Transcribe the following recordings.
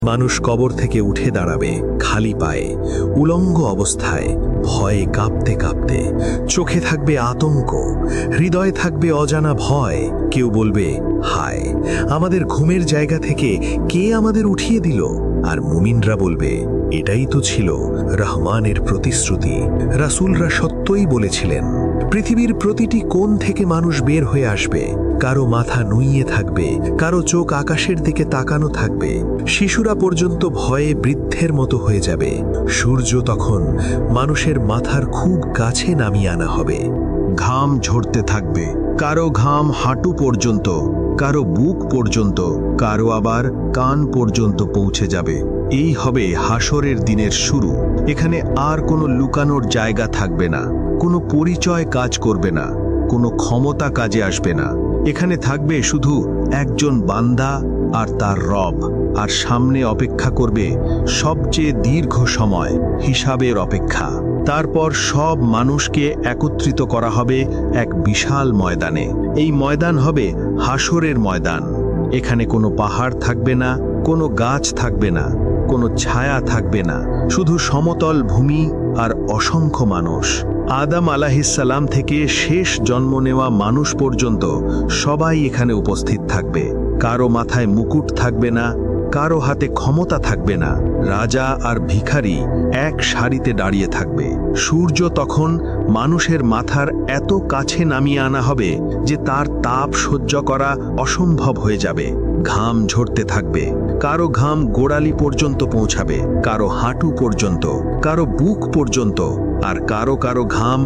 মানুষ কবর থেকে উঠে দাঁড়াবে খালি পায়ে, উলঙ্গ অবস্থায়, ভয়ে কাঁপতে কাঁপতে। চোখে থাকবে আতঙ্ক, হৃদয়ে থাকবে অজানা ভয়। কেউ বলবে, হায়, আমাদের ঘুমের জায়গা থেকে কে আমাদের উঠিয়ে দিল? আর মুমিনরা বলবে, এটাই তো ছিল রহমানের প্রতিশ্রুতি। রাসূলরা সত্যই বলেছিলেন, পৃথিবীর প্রতিটি কোণ থেকে মানুষ বের হয়ে আসবে। কারো মাথা নুইয়ে থাকবে, কারো চোখ আকাশের দিকে তাকানো থাকবে। শিশুরা পর্যন্ত ভয়ে বৃদ্ধের মতো হয়ে যাবে। সূর্য তখন মানুষের মাথার খুব কাছে নামিয়ে আনা হবে। ঘাম ঝরতে থাকবে, কারো ঘাম হাঁটু পর্যন্ত, কারো বুক পর্যন্ত, কারো আবার কান পর্যন্ত পৌঁছে যাবে। এই হবে হাসরের দিনের শুরু। এখানে আর কোনো লুকানোর জায়গা থাকবে না, কোনো পরিচয় কাজ করবে না, কোনো ক্ষমতা কাজে আসবে না। এখানে থাকবে শুধু একজন বান্দা আর তার রব। আর সামনে অপেক্ষা করবে সবচেয়ে দীর্ঘ সময়, হিসাবের অপেক্ষা। তারপর সব মানুষকে একত্রিত করা হবে এক বিশাল ময়দানে। এই ময়দান হবে হাসরের ময়দান। এখানে কোনো পাহাড় থাকবে না, কোনো গাছ থাকবে না, কোনো ছায়া থাকবে না, শুধু সমতল ভূমি আর অসংখ্য মানুষ। আদম আলাইহিসসালাম থেকে শেষ জন্ম নেওয়া মানুষ পর্যন্ত সবাই এখানে উপস্থিত থাকবে। কারো মাথায় মুকুট থাকবে না, কারো হাতে ক্ষমতা থাকবে না। রাজা আর ভিখারি এক সারিতে দাঁড়িয়ে থাকবে। সূর্য তখন মানুষের মাথার এত কাছে নামিয়ে আনা হবে যে তার তাপ সহ্য করা অসম্ভব হয়ে যাবে। ঘাম ঝরতে থাকবে, কারো ঘাম গোড়ালি পর্যন্ত পৌঁছাবে, কারো হাঁটু পর্যন্ত, কারো বুক পর্যন্ত, আর কারো কারো ঘাম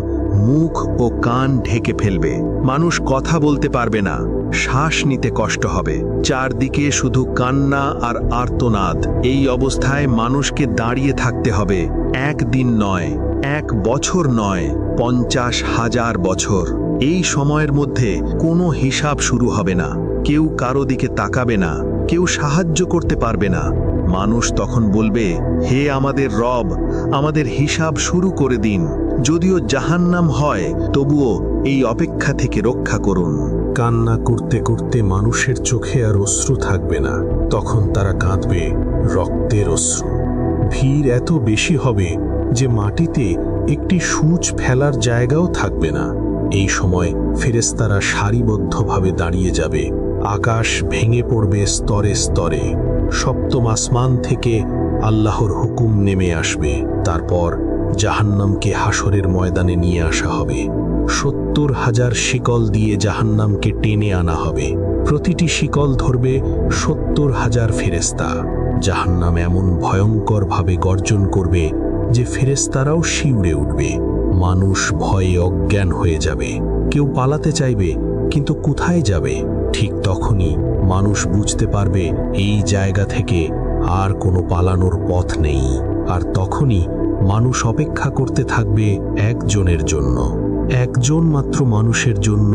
মুখ ও কান ঢেকে ফেলবে। মানুষ কথা বলতে পারবে না, শ্বাস নিতে কষ্ট হবে। চারদিকে শুধু কান্না আর আর্তনাদ। এই অবস্থায় মানুষকে দাঁড়িয়ে থাকতে হবে একদিন নয়, 1 বছর নয়, 50,000 বছর। এই সময়ের মধ্যে কোনো হিসাব শুরু হবে না। কেউ কারো দিকে তাকাবে না, কেউ সাহায্য করতে পারবে না। মানুষ তখন বলবে, হে আমাদের রব, আমাদের হিসাব শুরু করে দিন। যদিও জাহান্নাম হয়, তবুও এই অপেক্ষা থেকে রক্ষা করুন। কান্না করতে করতে মানুষের চোখে আর অশ্রু থাকবে না। তখন তারা কাঁদবে রক্তের অশ্রু। ভিড় এত বেশি হবে যে মাটিতে একটি সূচ ফেলার জায়গাও থাকবে না। এই সময় ফেরেশতারা সারিবদ্ধভাবে দাঁড়িয়ে যাবে। আকাশ ভেঙে পড়বে স্তরে স্তরে। সপ্তম আসমান থেকে আল্লাহর হুকুম নেমে আসবে। তারপর জাহান্নামকে হাসরের ময়দানে নিয়ে আসা হবে। 70,000 শিকল দিয়ে জাহান্নামকে টেনে আনা হবে। প্রতিটি শিকল ধরবে 70,000 ফেরেশতা। জাহান্নাম এমন ভয়ঙ্করভাবে গর্জন করবে যে ফেরেশতারাও শিউরে উঠবে। মানুষ ভয়ে অজ্ঞান হয়ে যাবে। কেউ পালাতে চাইবে, কিন্তু কোথায় যাবে? ঠিক তখনই মানুষ বুঝতে পারবে এই জায়গা থেকে আর কোনো পালানোর পথ নেই। আর তখনই মানুষ অপেক্ষা করতে থাকবে একজনের জন্য, একজন মাত্র মানুষের জন্য,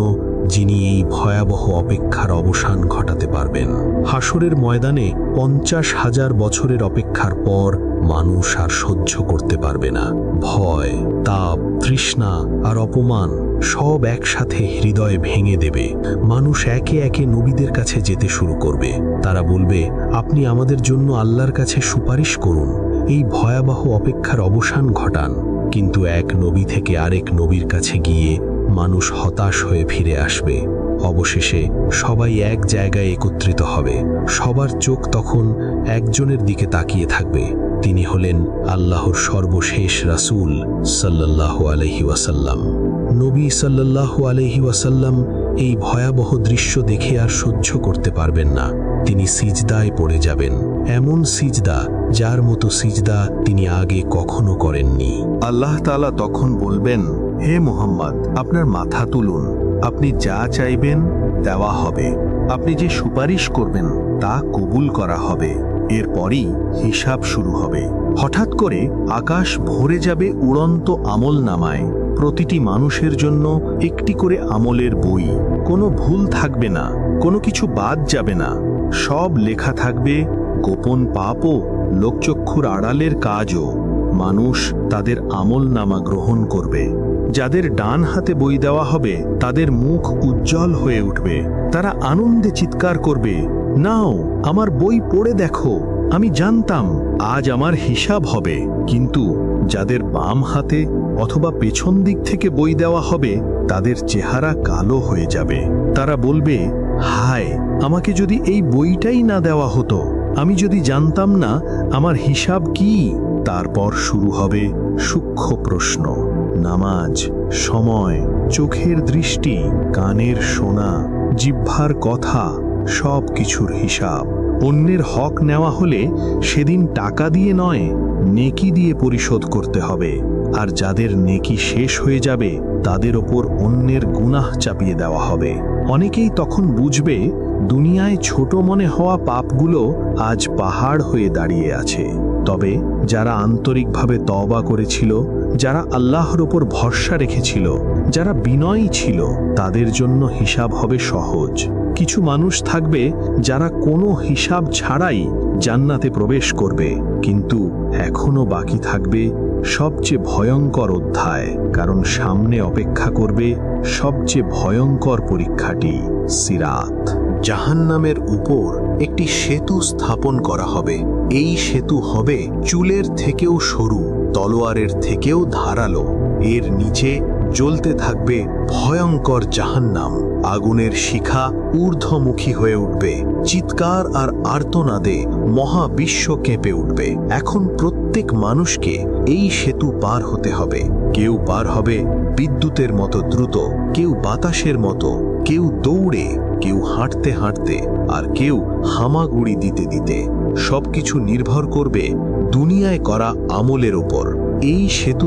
যিনি এই ভয়াবহ অপেক্ষার অবসান ঘটাতে পারবেন। হাসরের ময়দানে 50,000 বছরের অপেক্ষার পর মানুষ আর সহ্য করতে পারবে না। ভয়, তাপ, তৃষ্ণা আর অপমান সব একসাথে হৃদয়ে ভেঙে দেবে। মানুষ একে একে নবীদের কাছে যেতে শুরু করবে। তারা বলবে, আপনি আমাদের জন্য আল্লাহর কাছে সুপারিশ করুন, এই ভয়াবহ অপেক্ষার অবসান ঘটান। কিন্তু এক নবী থেকে আরেক নবীর কাছে গিয়ে মানুষ হতাশ হয়ে ফিরে আসবে। অবশেষে সবাই এক জায়গায় একত্রিত হবে। সবার চোখ তখন একজনের দিকে তাকিয়ে থাকবে। তিনি হলেন আল্লাহর সর্বশেষ রাসূল সাল্লাল্লাহু আলাইহি ওয়াসাল্লাম। নবী সাল্লাল্লাহু আলাইহি ওয়াসাল্লাম এই ভয়াবহ দৃশ্য দেখে আর সহ্য করতে পারবেন না। তিনি সিজদায় পড়ে যাবেন, এমন সিজদা যার মতো সিজদা তিনি আগে কখনো করেননি। আল্লাহ তাআলা তখন বলবেন, হে মুহাম্মদ, আপনার মাথা তুলুন। আপনি যা চাইবেন দেওয়া হবে। আপনি যে সুপারিশ করবেন তা কবুল করা হবে। এরপরই হিসাব শুরু হবে। হঠাৎ করে আকাশ ভরে যাবে উড়ন্ত আমলনামায়। প্রতিটি মানুষের জন্য একটি করে আমলের বই। কোনো ভুল থাকবে না, কোনো কিছু বাদ যাবে না। সব লেখা থাকবে, গোপন পাপও, লোকচক্ষুর আড়ালের কাজও। মানুষ তাদের আমলনামা গ্রহণ করবে। যাদের ডান হাতে বই দেওয়া হবে তাদের মুখ উজ্জ্বল হয়ে উঠবে। তারা আনন্দে চিৎকার করবে, নাও, আমার বই পড়ে দেখো। আমি জানতাম আজ আমার হিসাব হবে, কিন্তু যাদের বাম হাতে অথবা পেছন দিক থেকে বই দেওয়া হবে তাদের চেহারা কালো হয়ে যাবে। তারা বলবে, হায়, আমাকে যদি এই বইটাই না দেওয়া হতো, আমি যদি জানতাম না আমার হিসাব কি। তারপর শুরু হবে সূক্ষ্ম প্রশ্ন, নামাজ, সময়, চোখের দৃষ্টি, কানের শোনা, জিহ্বার কথা, সব কিছুর হিসাব। অন্যের হক নেওয়া হলে সেদিন টাকা দিয়ে নয়, নেকি দিয়ে পরিশোধ করতে হবে। আর যাদের নেকি শেষ হয়ে যাবে তাদের ওপর অন্যের গুনাহ চাপিয়ে দেওয়া হবে। অনেকেই তখন বুঝবে দুনিয়ায় ছোট মনে হওয়া পাপগুলো আজ পাহাড় হয়ে দাঁড়িয়ে আছে। তবে যারা আন্তরিকভাবে তওবা করেছিল, যারা আল্লাহর ওপর ভরসা রেখেছিল, যারা বিনয়ী ছিল, তাদের জন্য হিসাব হবে সহজ। কিছু মানুষ থাকবে যারা কোনো হিসাব ছাড়াই জান্নাতে প্রবেশ করবে, কিন্তু এখনো বাকি থাকবে সবচেয়ে ভয়ঙ্কর অধ্যায়, কারণ সামনে অপেক্ষা করবে সবচেয়ে ভয়ঙ্কর পরীক্ষাটি, সিরাত। জাহান্নামের উপর একটি সেতু স্থাপন করা হবে। এই সেতু হবে চুলের থেকেও সরু, তলোয়ারের থেকেও ধারালো। এর নিচে জ্বলতে থাকবে ভয়ঙ্কর জাহান্নাম। আগুনের শিখা ঊর্ধ্বমুখী হয়ে উঠবে। চিৎকার আর আর্তনাদে মহাবিশ্ব কেঁপে উঠবে। এখন প্রত্যেক মানুষকে এই সেতু পার হতে হবে। কেউ পার হবে বিদ্যুতের মতো দ্রুত, কেউ বাতাসের মতো, কেউ দৌড়ে, কেউ হাঁটতে হাঁটতে, আর কেউ হামাগুড়ি দিতে দিতে। সবকিছু নির্ভর করবে দুনিয়ায় করা আমলের ওপর। এই সেতু